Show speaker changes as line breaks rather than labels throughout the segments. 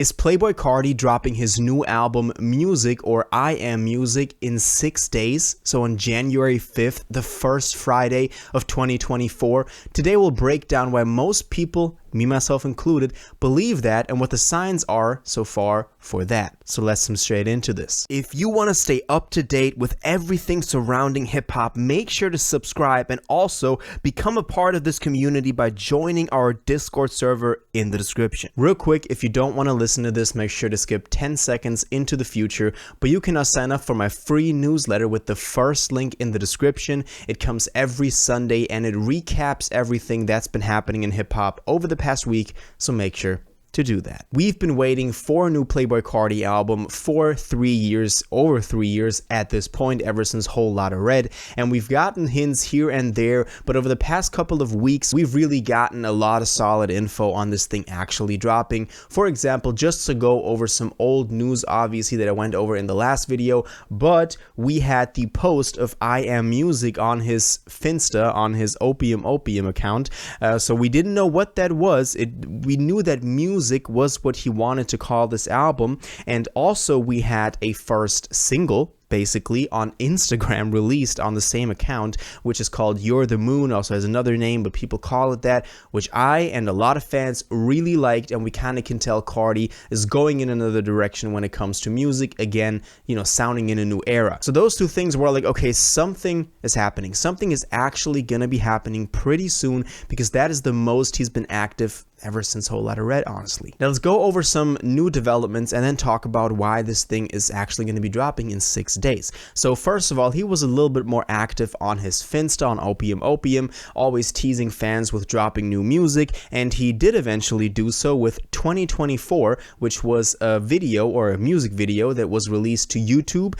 Is Playboi Carti dropping his new album Music, or I Am Music, in 6 days? So on January 5th, the first Friday of 2024. Today we'll break down why most people, me myself included, believe that and what the signs are so far for that. So let's jump straight into this. If you want to stay up to date with everything surrounding hip hop, make sure to subscribe and also become a part of this community by joining our Discord server in the description. Real quick, if you don't want to listen to this, make sure to skip 10 seconds into the future, but you can now sign up for my free newsletter with the first link in the description. It comes every Sunday and it recaps everything that's been happening in hip hop over the past week, so make sure to do that. We've been waiting for a new Playboi Carti album for 3 years, over 3 years at this point, ever since Whole Lotta Red, and we've gotten hints here and there, but over the past couple of weeks, we've really gotten a lot of solid info on this thing actually dropping. For example, just to go over some old news, obviously, that I went over in the last video, but we had the post of I Am Music on his Finsta, on his Opium account, so we didn't know what that was. We knew that music was what he wanted to call this album, and also we had a first single basically on Instagram released on the same account, which is called You're the Moon. Also has another name, but people call it that, which I and a lot of fans really liked, and we kind of can tell Carti is going in another direction when it comes to music, again, you know, sounding in a new era. So those two things were like, okay, something is happening. Something is actually gonna be happening pretty soon, because that is the most he's been active ever since Whole Lotta Red, honestly. Now let's go over some new developments and then talk about why this thing is actually going to be dropping in 6 days. So first of all, he was a little bit more active on his Finsta, on Opium, always teasing fans with dropping new music, and he did eventually do so with 2024, which was a video, or a music video, that was released to YouTube,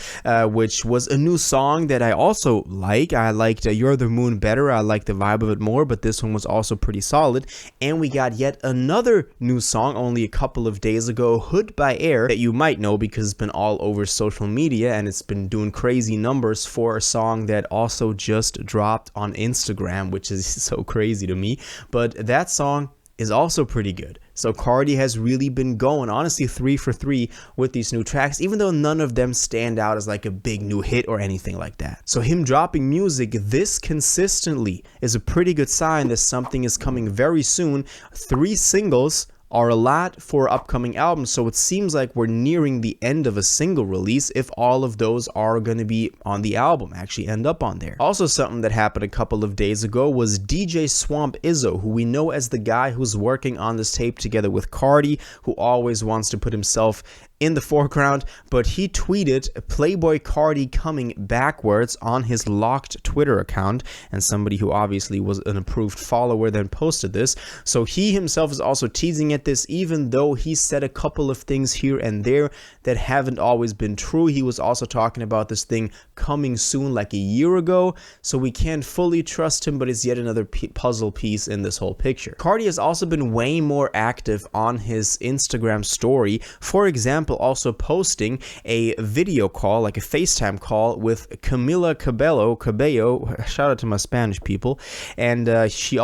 which was a new song that I also like. I liked You're the Moon better. I liked the vibe of it more, but this one was also pretty solid. And we got yet another new song only a couple of days ago, Hood by Air, that you might know because it's been all over social media and it's been doing crazy numbers for a song that also just dropped on Instagram, which is so crazy to me. But that song is also pretty good. So Carti has really been going, honestly, 3 for 3 with these new tracks, even though none of them stand out as like a big new hit or anything like that. So him dropping music this consistently is a pretty good sign that something is coming very soon. 3 singles are a lot for upcoming albums, so it seems like we're nearing the end of a single release if all of those are going to be on the album, actually end up on there. Also, something that happened a couple of days ago was DJ Swamp Izzo, who we know as the guy who's working on this tape together with Carti, who always wants to put himself in the foreground, but he tweeted Playboi Carti coming backwards on his locked Twitter account, and somebody who obviously was an approved follower then posted this. So he himself is also teasing at this, even though he said a couple of things here and there that haven't always been true. He was also talking about this thing coming soon like a year ago, so we can't fully trust him, but it's yet another puzzle piece in this whole picture. Carti has also been way more active on his Instagram story, for example, also posting a video call, like a FaceTime call with Camila Cabello, shout out to my Spanish people, and she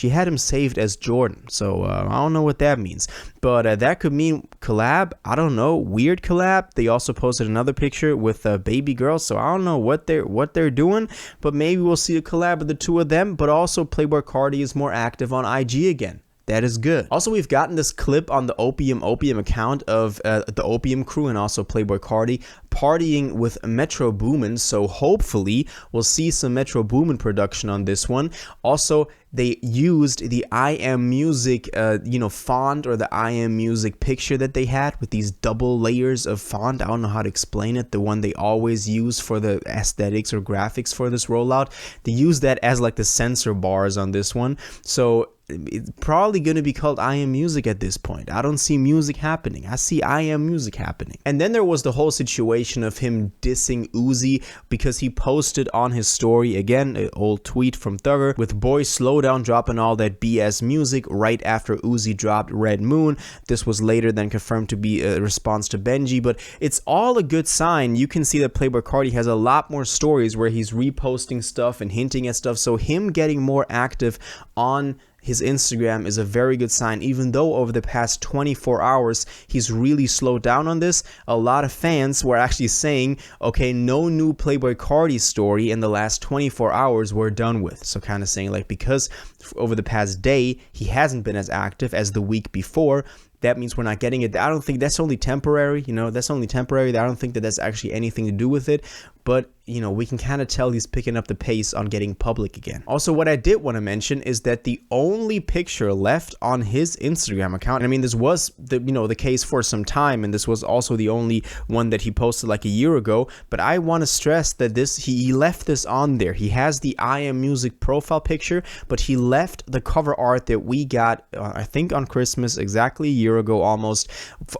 had him saved as Jordan, so I don't know what that means, but that could mean collab, I don't know, weird collab. They also posted another picture with a baby girl, so I don't know what they're doing, but maybe we'll see a collab of the two of them. But also Playboi Carti is more active on IG again. That is good. Also, we've gotten this clip on the Opium account of the Opium crew and also Playboi Carti partying with Metro Boomin, so hopefully we'll see some Metro Boomin production on this one. Also, they used the I Am Music font, or the I Am Music picture that they had with these double layers of font. I don't know how to explain it, the one they always use for the aesthetics or graphics for this rollout. They use that as like the censor bars on this one, so it's probably going to be called I Am Music at this point. I don't see music happening. I see I Am Music happening. And then there was the whole situation of him dissing Uzi because he posted on his story, again, an old tweet from Thugger, with Boy Slowdown dropping all that BS music right after Uzi dropped Red Moon. This was later then confirmed to be a response to Benji, but it's all a good sign. You can see that Playboi Carti has a lot more stories where he's reposting stuff and hinting at stuff, so him getting more active on his Instagram is a very good sign. Even though over the past 24 hours, he's really slowed down on this, a lot of fans were actually saying, okay, no new Playboi Carti story in the last 24 hours, we're done with. So kind of saying like, because over the past day, he hasn't been as active as the week before, that means we're not getting it. I don't think that's only temporary, that's only temporary. I don't think that that's actually anything to do with it. But, we can kind of tell he's picking up the pace on getting public again. Also, what I did want to mention is that the only picture left on his Instagram account, I mean, this was the case for some time, and this was also the only one that he posted like a year ago. But I want to stress that he left this on there. He has the I Am Music profile picture, but he left the cover art that we got, I think on Christmas, exactly a year ago almost,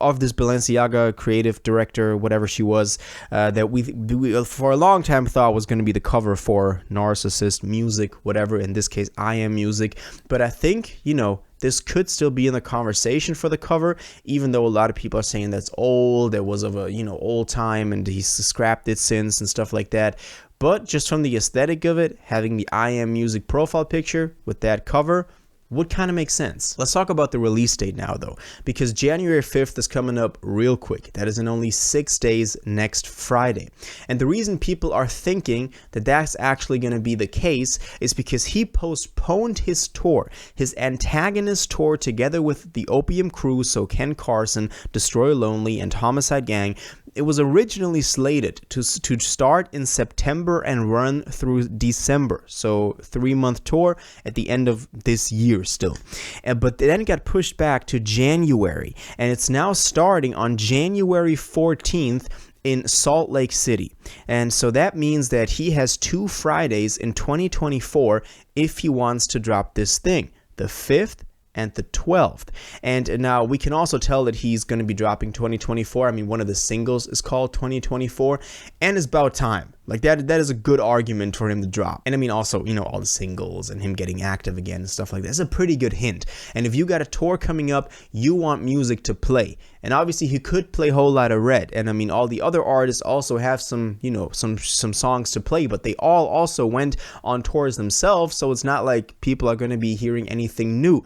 of this Balenciaga creative director, whatever she was, that we for a long time thought was going to be the cover for Narcissist Music, whatever, in this case I Am Music. But I think this could still be in the conversation for the cover, even though a lot of people are saying that's old, it was of a old time and he's scrapped it since and stuff like that. But just from the aesthetic of it, having the I Am Music profile picture with that cover would kind of make sense. Let's talk about the release date now though, because January 5th is coming up real quick. That is in only 6 days, next Friday. And the reason people are thinking that that's actually going to be the case is because he postponed his tour, his Antagonist tour, together with the Opium Crew, so Ken Carson, Destroy Lonely, and Homicide Gang. It was originally slated to start in September and run through December, so 3-month tour at the end of this year still. But then it got pushed back to January, and it's now starting on January 14th in Salt Lake City. And so that means that he has 2 Fridays in 2024 if he wants to drop this thing, the 5th and the 12th. And now we can also tell that he's going to be dropping 2024. I mean, one of the singles is called 2024, and it's about time. Like that is a good argument for him to drop. And I mean, also, all the singles and him getting active again and stuff like that. That's a pretty good hint. And if you got a tour coming up, you want music to play. And obviously he could play Whole Lotta Red. And I mean, all the other artists also have some songs to play, but they all also went on tours themselves. So it's not like people are going to be hearing anything new.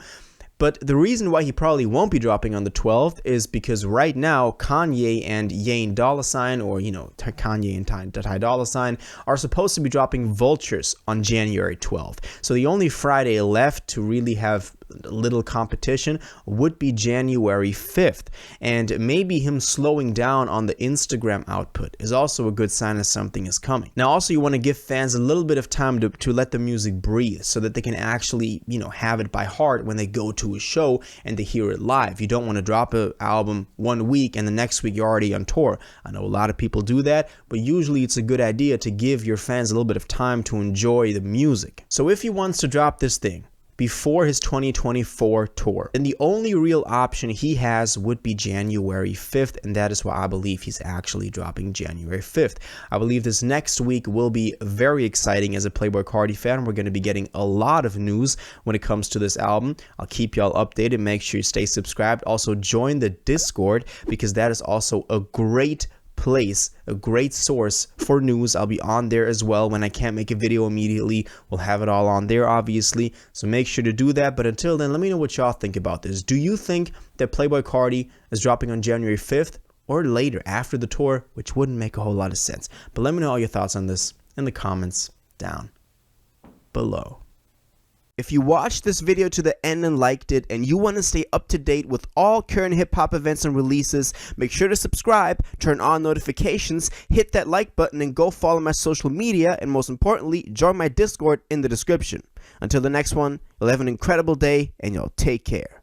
But the reason why he probably won't be dropping on the 12th is because right now Kanye and Yane Dollar Sign, or Kanye and Ty Dolla Sign, are supposed to be dropping Vultures on January 12th. So the only Friday left to really have little competition would be January 5th. And maybe him slowing down on the Instagram output is also a good sign that something is coming. Now also, you want to give fans a little bit of time to let the music breathe so that they can actually have it by heart when they go to a show and they hear it live. You don't want to drop an album 1 week and the next week you're already on tour. I know a lot of people do that, but usually it's a good idea to give your fans a little bit of time to enjoy the music. So if he wants to drop this thing before his 2024 tour, then the only real option he has would be January 5th, and that is why I believe he's actually dropping January 5th. I believe this next week will be very exciting as a Playboi Carti fan. We're going to be getting a lot of news when it comes to this album. I'll keep y'all updated. Make sure you stay subscribed. Also join the Discord, because that is also a great place, a great source for news. I'll be on there as well. When I can't make a video immediately, we'll have it all on there, obviously. So make sure to do that. But until then, let me know what y'all think about this. Do you think that Playboi Carti is dropping on January 5th or later after the tour, which wouldn't make a whole lot of sense? But let me know all your thoughts on this in the comments down below. If you watched this video to the end and liked it, and you want to stay up to date with all current hip-hop events and releases, make sure to subscribe, turn on notifications, hit that like button, and go follow my social media, and most importantly, join my Discord in the description. Until the next one, you'll have an incredible day, and y'all take care.